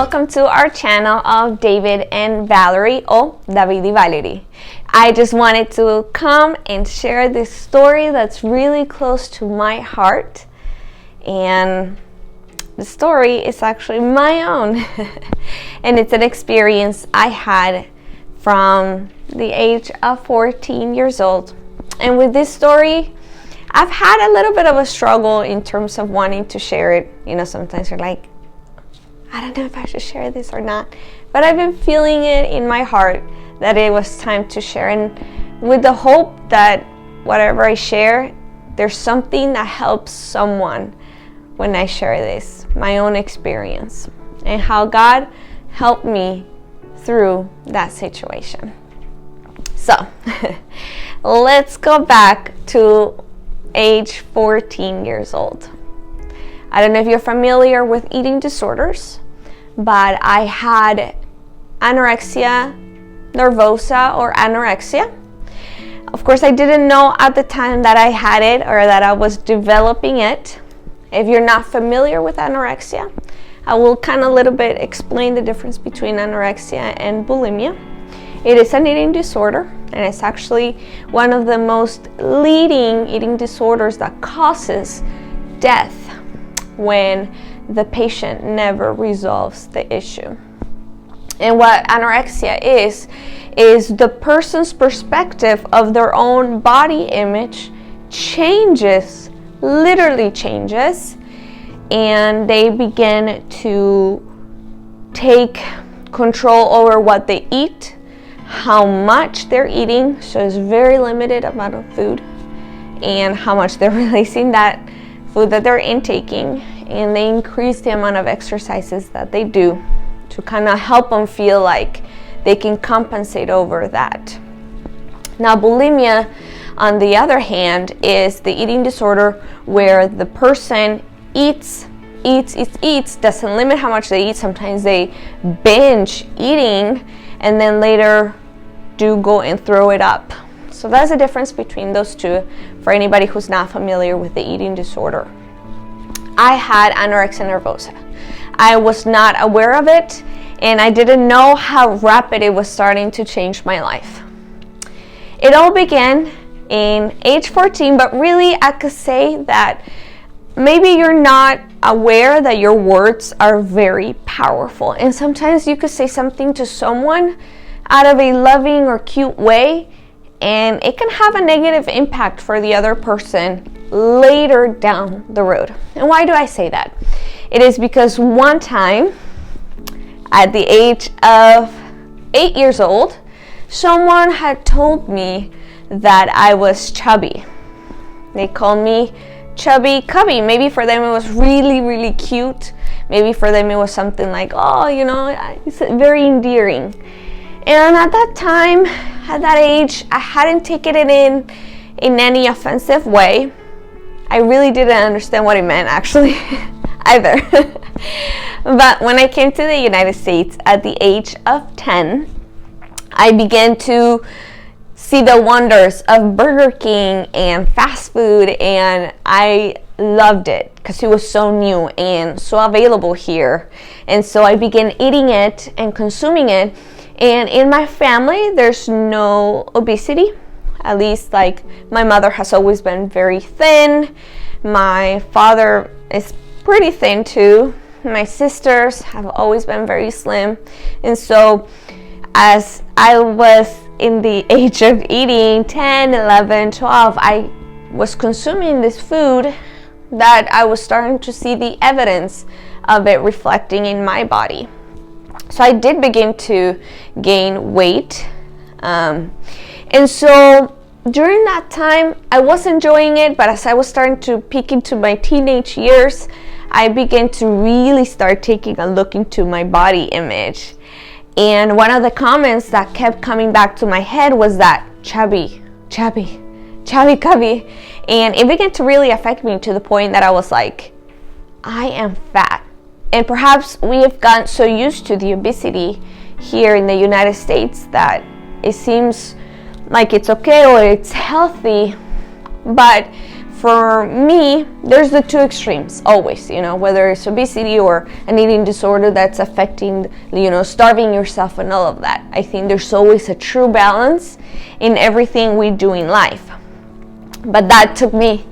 welcome to our channel of David and Valerie, or David y Valerie. I just wanted to come and share this story that's really close to my heart, and the story is actually my own and it's an experience I had from the age of 14 years old. And with this story, I've had a little bit of a struggle in terms of wanting to share it. You know, sometimes you're like, I don't know if I should share this or not, but I've been feeling it in my heart that it was time to share, and with the hope that whatever I share, there's something that helps someone when I share this, my own experience, and how God helped me through that situation. So let's go back to age 14 years old. I don't know if you're familiar with eating disorders, but I had anorexia nervosa or anorexia. Of course, I didn't know at the time that I had it or that I was developing it. If you're not familiar with anorexia, I will kind of a little bit explain the difference between anorexia and bulimia. It is an eating disorder, and it's actually one of the most leading eating disorders that causes death when the patient never resolves the issue. And what anorexia is the person's perspective of their own body image changes, literally changes, and they begin to take control over what they eat, how much they're eating, so it's very limited amount of food, and how much they're releasing that food that they're intaking, and they increase the amount of exercises that they do to kind of help them feel like they can compensate over that. Now, bulimia, on the other hand, is the eating disorder where the person eats, doesn't limit how much they eat. Sometimes they binge eating and then later do go and throw it up. So that's the difference between those two for anybody who's not familiar with the eating disorder. I had anorexia nervosa. I was not aware of it, and I didn't know how rapid it was starting to change my life. It all began in age 14, but really I could say that maybe you're not aware that your words are very powerful, and sometimes you could say something to someone out of a loving or cute way, and it can have a negative impact for the other person later down the road. And why do I say that? It is because one time at the age of 8 years old, someone had told me that I was chubby. They called me chubby cubby. Maybe for them it was really, really cute. Maybe for them it was something like, oh, you know, it's very endearing. And at that time, at that age, I hadn't taken it in any offensive way. I really didn't understand what it meant, actually, either. But when I came to the United States at the age of 10, I began to see the wonders of Burger King and fast food, and I loved it because it was so new and so available here. And so I began eating it and consuming it. And in my family, there's no obesity. At least, like, my mother has always been very thin. My father is pretty thin too. My sisters have always been very slim. And so as I was in the age of eating 10, 11, 12, I was consuming this food that I was starting to see the evidence of it reflecting in my body. So I did begin to gain weight. And so during that time, I was enjoying it, but as I was starting to peek into my teenage years, I began to really start taking a look into my body image. And one of the comments that kept coming back to my head was that chubby, chubby, chubby, cubby. And it began to really affect me to the point that I was like, I am fat. And perhaps we have gotten so used to the obesity here in the United States that it seems like it's okay or it's healthy. But for me, there's the two extremes always, whether it's obesity or an eating disorder that's affecting, starving yourself and all of that. I think there's always a true balance in everything we do in life. But that took me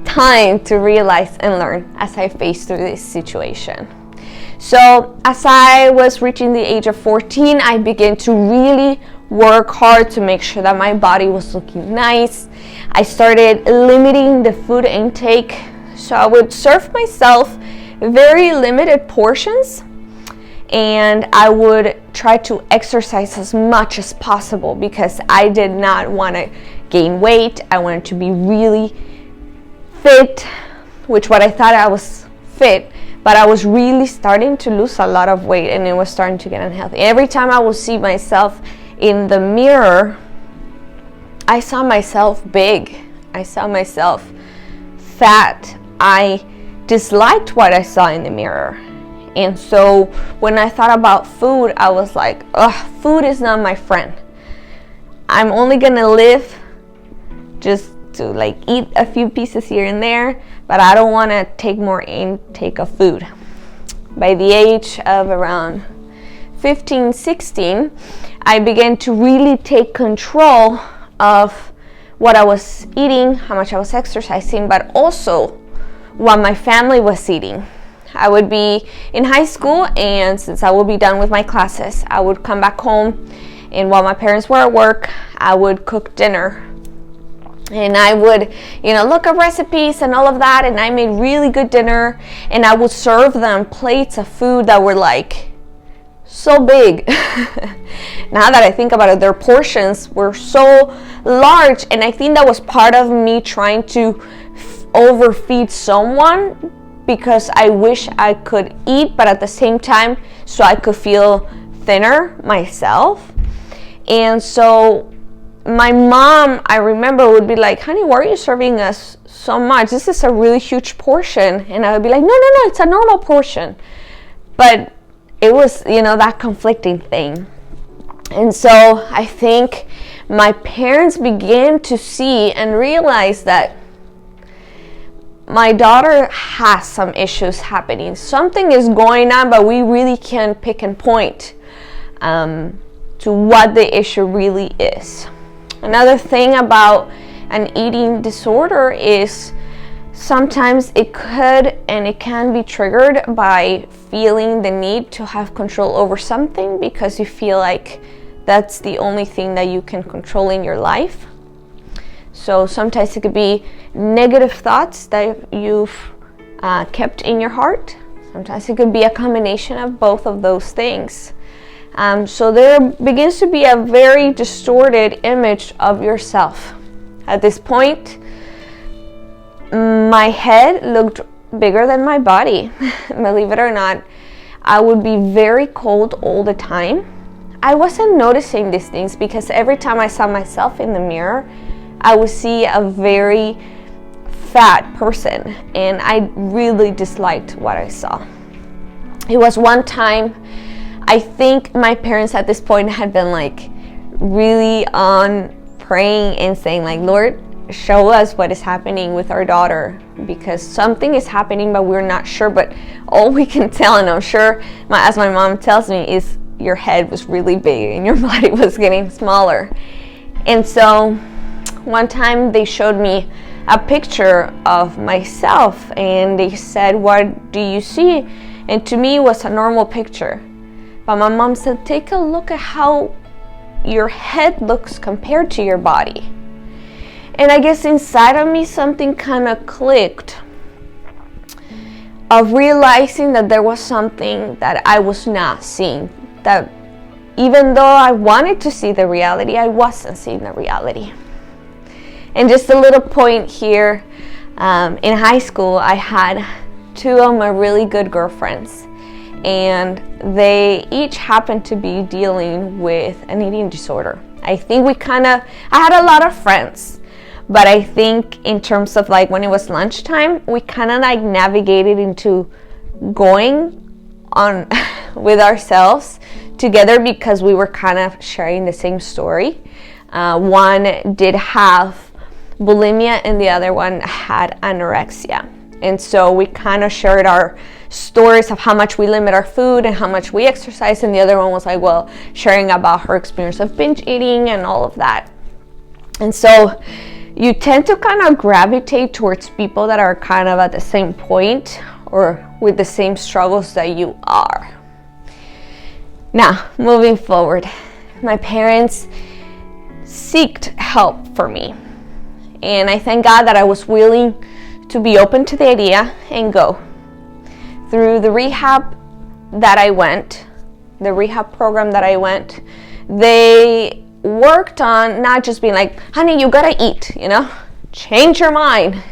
time to realize and learn as I faced through this situation. So as I was reaching the age of 14, I began to really work hard to make sure that my body was looking nice. I started limiting the food intake, so I would serve myself very limited portions, and I would try to exercise as much as possible because I did not want to gain weight. I wanted to be really fit, which what I thought I was fit, but I was really starting to lose a lot of weight, and it was starting to get unhealthy. Every time I would see myself in the mirror, I saw myself big. I saw myself fat. I disliked what I saw in the mirror. And so when I thought about food, I was like, food is not my friend. I'm only gonna live just to eat a few pieces here and there, but I don't want to take more intake of food. By the age of around 15, 16, I began to really take control of what I was eating, how much I was exercising, but also what my family was eating. I would be in high school, and since I would be done with my classes, I would come back home, and while my parents were at work, I would cook dinner. And I would, look up recipes and all of that, and I made really good dinner, and I would serve them plates of food that were so big. Now that I think about it, their portions were so large, and I think that was part of me trying to overfeed someone because I wish I could eat, but at the same time, so I could feel thinner myself. And so my mom, I remember, would be like, honey, why are you serving us so much? This is a really huge portion. And I would be like, no, it's a normal portion. But it was, that conflicting thing. And so I think my parents began to see and realize that my daughter has some issues happening. Something is going on, but we really can't pick and point to what the issue really is. Another thing about an eating disorder is sometimes it could and it can be triggered by feeling the need to have control over something because you feel like that's the only thing that you can control in your life. So sometimes it could be negative thoughts that you've kept in your heart. Sometimes it could be a combination of both of those things. So there begins to be a very distorted image of yourself. At this point, my head looked bigger than my body. Believe it or not, I would be very cold all the time. I wasn't noticing these things because every time I saw myself in the mirror, I would see a very fat person, and I really disliked what I saw. It was one time, I think my parents at this point had been really on praying and saying Lord, show us what is happening with our daughter, because something is happening but we're not sure. But all we can tell, and I'm sure as my mom tells me, is your head was really big and your body was getting smaller. And so one time they showed me a picture of myself and they said, what do you see? And to me it was a normal picture. But my mom said, take a look at how your head looks compared to your body. And I guess inside of me something kind of clicked of realizing that there was something that I was not seeing. That even though I wanted to see the reality, I wasn't seeing the reality. And just a little point here, in high school I had two of my really good girlfriends, and they each happened to be dealing with an eating disorder. I think I had a lot of friends, but I think in terms of when it was lunchtime, we kind of navigated into going on with ourselves together because we were kind of sharing the same story. One did have bulimia, and the other one had anorexia. And so we kind of shared our stories of how much we limit our food and how much we exercise, and the other one was like, well, sharing about her experience of binge eating and all of that. And so you tend to kind of gravitate towards people that are kind of at the same point or with the same struggles that you are. Now, moving forward, my parents sought help for me. And I thank God that I was willing to be open to the idea and go. Through the rehab that I went, the rehab program that I went, they worked on not just being like, honey, you gotta eat, change your mind.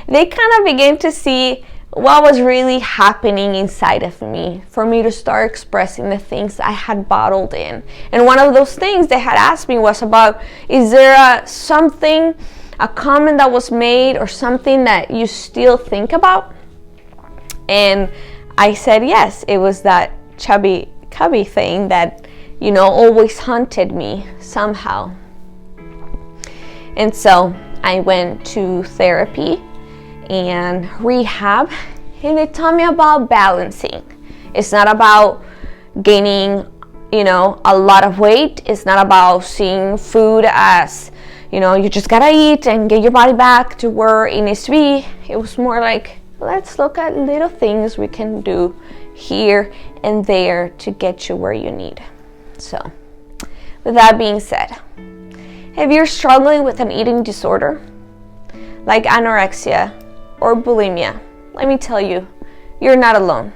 They kind of began to see what was really happening inside of me for me to start expressing the things I had bottled in. And one of those things they had asked me was about, is there a comment that was made or something that you still think about? And I said yes. It was that chubby cubby thing that always haunted me somehow. And so I went to therapy and rehab, and they taught me about balancing. It's not about gaining a lot of weight. It's not about seeing food as you just gotta eat and get your body back to where it needs to be. It was more like, let's look at little things we can do here and there to get you where you need. So, with that being said, if you're struggling with an eating disorder like anorexia or bulimia, let me tell you, you're not alone.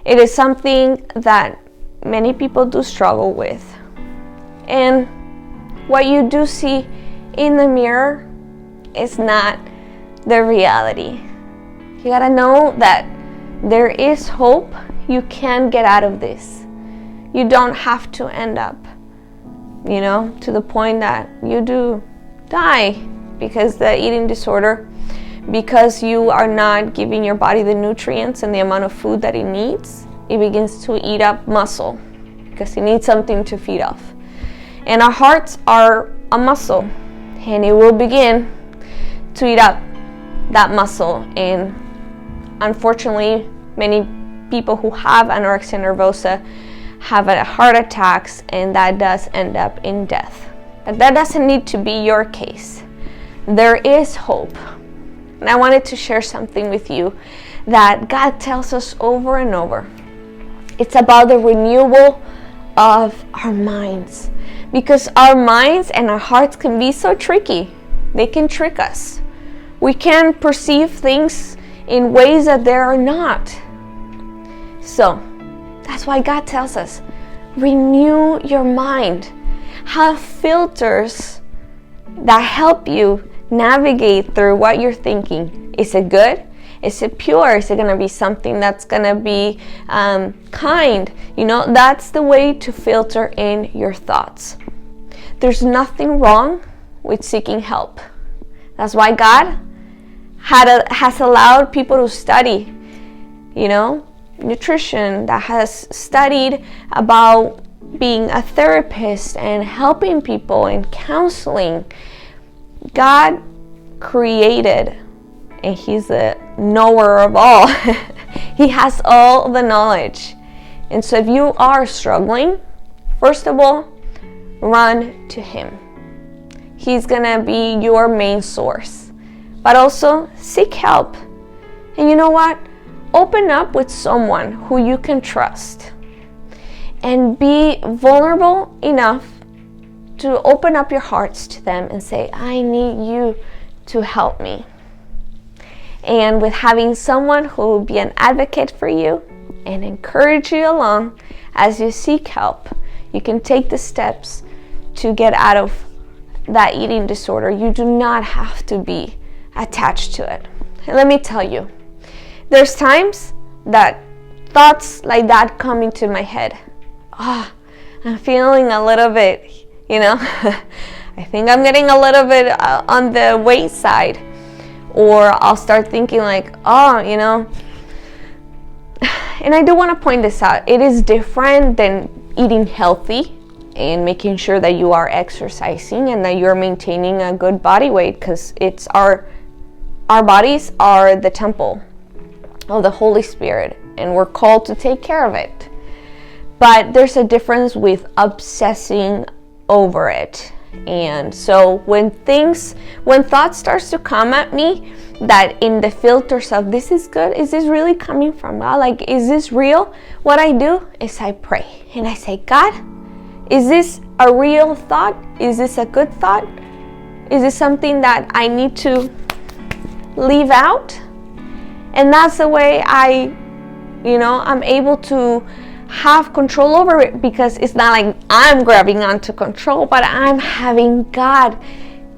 It is something that many people do struggle with. And what you do see in the mirror is not the reality. You gotta know that there is hope. You can get out of this. You don't have to end up, to the point that you do die because the eating disorder, because you are not giving your body the nutrients and the amount of food that it needs. It begins to eat up muscle because it needs something to feed off. And our hearts are a muscle, and it will begin to eat up that muscle. And unfortunately, many people who have anorexia nervosa have heart attacks, and that does end up in death. But that doesn't need to be your case. There is hope. And I wanted to share something with you that God tells us over and over. It's about the renewal of our minds. Because our minds and our hearts can be so tricky. They can trick us. We can perceive things in ways that they are not. So, that's why God tells us, renew your mind. Have filters that help you navigate through what you're thinking. Is it good? Is it pure? Is it going to be something that's going to be kind? That's the way to filter in your thoughts. There's nothing wrong with seeking help. That's why God has allowed people to study, nutrition, that has studied about being a therapist and helping people and counseling. God created, and He's the knower of all. He has all the knowledge. And so if you are struggling, first of all, run to Him. He's gonna be your main source. But also seek help. And you know what? Open up with someone who you can trust. And be vulnerable enough to open up your hearts to them and say, I need you to help me. And with having someone who will be an advocate for you and encourage you along as you seek help, you can take the steps to get out of that eating disorder. You do not have to be attached to it. And let me tell you, there's times that thoughts like that come into my head. I'm feeling a little bit, I think I'm getting a little bit on the weight side. Or I'll start thinking like, and I do want to point this out. It is different than eating healthy and making sure that you are exercising and that you're maintaining a good body weight, because it's our bodies are the temple of the Holy Spirit, and we're called to take care of it. But there's a difference with obsessing over it. And so when thoughts starts to come at me, that in the filters of this is good, is this really coming from God? Like, is this real? What I do is I pray and I say, God, is this a real thought? Is this a good thought? Is this something that I need to leave out? And that's the way I'm able to have control over it, because it's not like I'm grabbing onto control, but I'm having God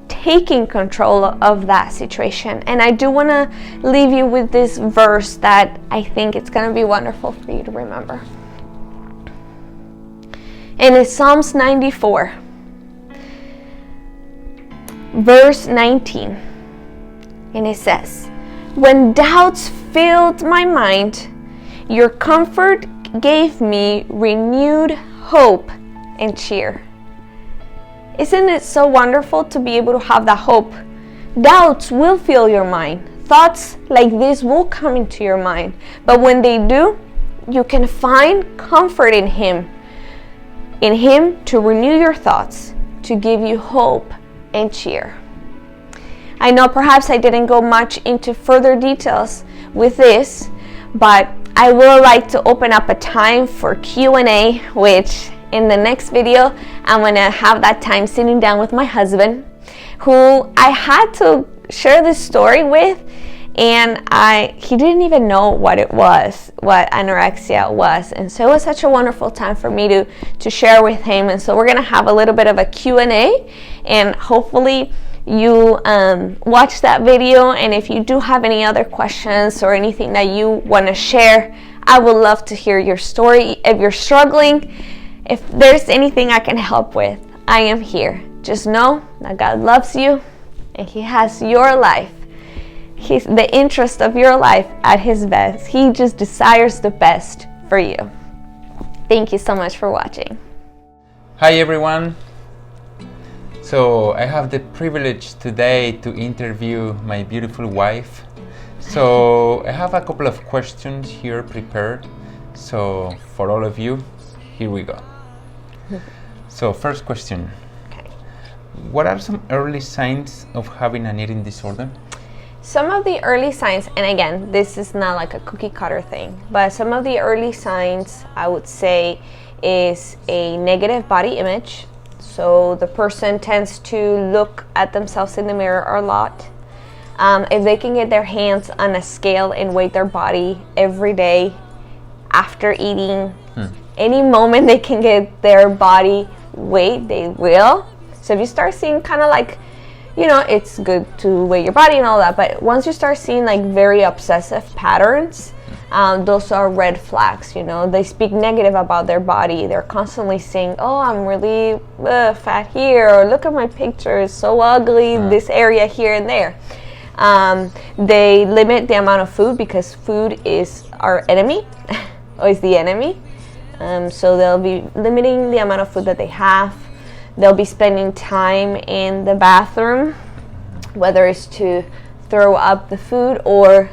taking control of that situation. And I do want to leave you with this verse that I think it's going to be wonderful for you to remember. And it's Psalms 94, verse 19. And it says, "When doubts filled my mind, your comfort gave me renewed hope and cheer." Isn't it so wonderful to be able to have that hope? Doubts will fill your mind. Thoughts like this will come into your mind. But when they do, you can find comfort in Him to renew your thoughts, to give you hope and cheer. I know perhaps I didn't go much into further details with this, but I will like to open up a time for Q&A, which in the next video, I'm going to have that time sitting down with my husband, who I had to share this story with, and he didn't even know what anorexia was. And so it was such a wonderful time for me to share with him. And so we're going to have a little bit of a Q&A, and hopefully you watch that video. And if you do have any other questions or anything that you want to share, I would love to hear your story. If you're struggling, if there's anything I can help with, I am here. Just know that God loves you and He has your life. He's the interest of your life at His best. He just desires the best for you. Thank you so much for watching. Hi everyone. So I have the privilege today to interview my beautiful wife. So I have a couple of questions here prepared. So for all of you, here we go. So first question. Okay. What are some early signs of having an eating disorder? Some of the early signs, and again, this is not like a cookie cutter thing, but some of the early signs I would say is a negative body image. So the person tends to look at themselves in the mirror a lot. If they can get their hands on a scale and weigh their body every day after eating, any moment they can get their body weight, they will. So if you start seeing kind of like, it's good to weigh your body and all that, but once you start seeing like very obsessive patterns, those are red flags. They speak negative about their body. They're constantly saying, oh, I'm really fat here, or look at my picture, it's so ugly, this area here and there. They limit the amount of food, because food is our enemy, or is the enemy. So they'll be limiting the amount of food that they have. They'll be spending time in the bathroom, whether it's to throw up the food or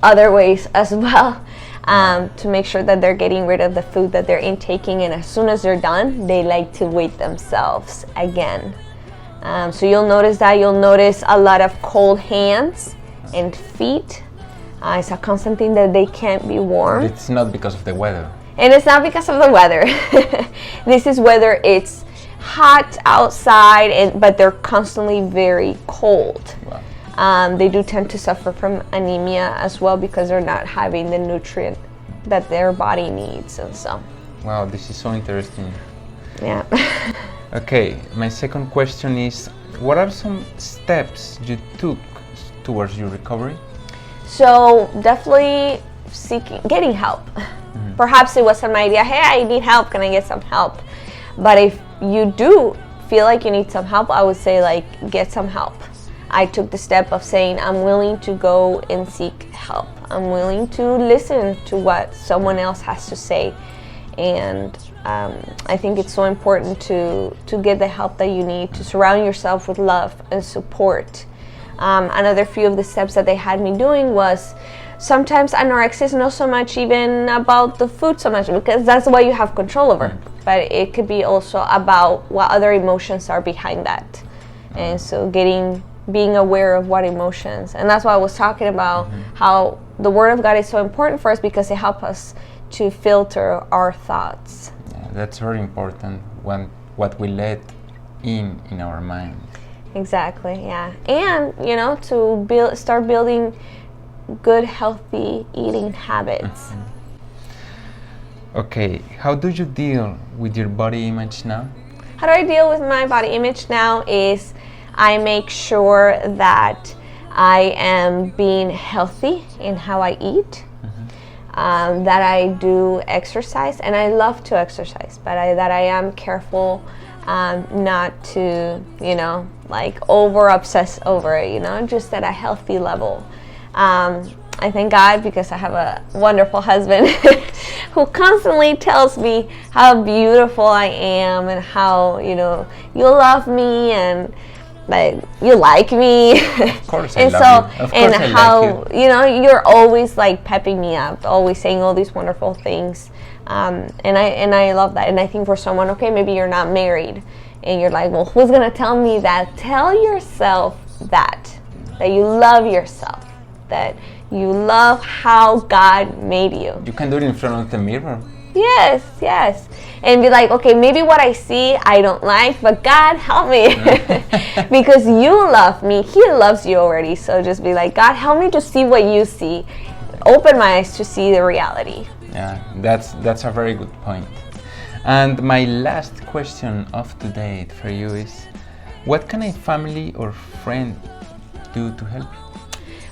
other ways as well, to make sure that they're getting rid of the food that they're intaking. And as soon as they're done, they like to weight themselves again. So you'll notice that. You'll notice a lot of cold hands and feet. It's a constant thing that they can't be warm. But it's not because of the weather. And it's not because of the weather. This is whether it's hot outside, but they're constantly very cold. Wow. They do tend to suffer from anemia as well, because they're not having the nutrient that their body needs. And so, wow, this is so interesting. Yeah. Okay, my second question is, what are some steps you took towards your recovery? So definitely getting help. Perhaps it wasn't my idea, hey, I need help, can I get some help? But if you do feel like you need some help, I would say get some help. I took the step of saying, I'm willing to go and seek help. I'm willing to listen to what someone else has to say. And I think it's so important to get the help that you need, to surround yourself with love and support. Another few of the steps that they had me doing was, sometimes anorexia is not so much even about the food so much, because that's what you have control over, but it could be also about what other emotions are behind that. And so being aware of what emotions, and that's why I was talking about how the Word of God is so important for us, because it helps us to filter our thoughts. Yeah, that's very important, what we let in our mind. Exactly, yeah. And, to start building good, healthy eating habits. Okay, how do you deal with your body image now? How do I deal with my body image now is I make sure that I am being healthy in how I eat, that I do exercise, and I love to exercise, but that I am careful not to, over obsess over it, just at a healthy level. I thank God because I have a wonderful husband who constantly tells me how beautiful I am and how, you love me and you like me. Of course, and love you. Of course, and I how like you. You're always pepping me up, always saying all these wonderful things, and I love that. And I think for someone, okay, maybe you're not married and you're like, well, who's gonna tell me that? Tell yourself that you love yourself, that you love how God made you. You can do it in front of the mirror. Yes. And be like, okay, maybe what I see I don't like, but God help me. Because you love me, He loves you already. So just be like, God, help me to see what you see. Open my eyes to see the reality. Yeah, that's a very good point. And my last question of today for you is, what can a family or friend do to help you?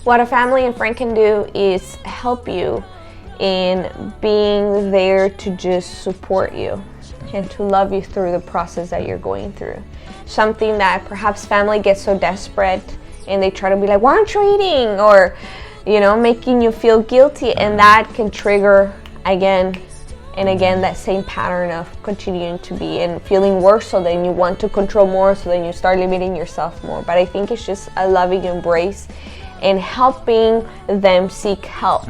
What a family and friend can do is help you in being there to just support you and to love you through the process that you're going through. Something that perhaps family gets so desperate and they try to be like, why aren't you eating? Or, making you feel guilty, and that can trigger again and again that same pattern of continuing to be and feeling worse, so then you want to control more, so then you start limiting yourself more. But I think it's just a loving embrace and helping them seek help.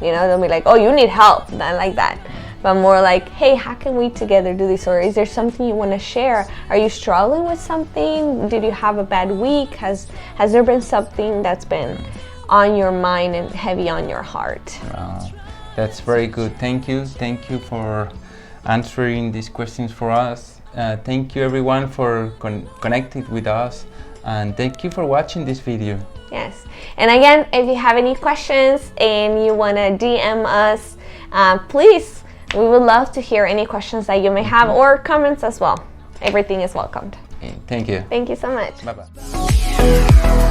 They'll be like, oh, you need help, not like that, but more like, hey, how can we together do this? Or is there something you want to share? Are you struggling with something? Did you have a bad week? Has there been something that's been on your mind and heavy on your heart? Wow, that's very good. Thank you for answering these questions for us. Thank you everyone for connecting with us, and thank you for watching this video. Yes. And again, if you have any questions and you want to DM us, please, we would love to hear any questions that you may have, or comments as well. Everything is welcomed. Thank you. Thank you so much. Bye-bye.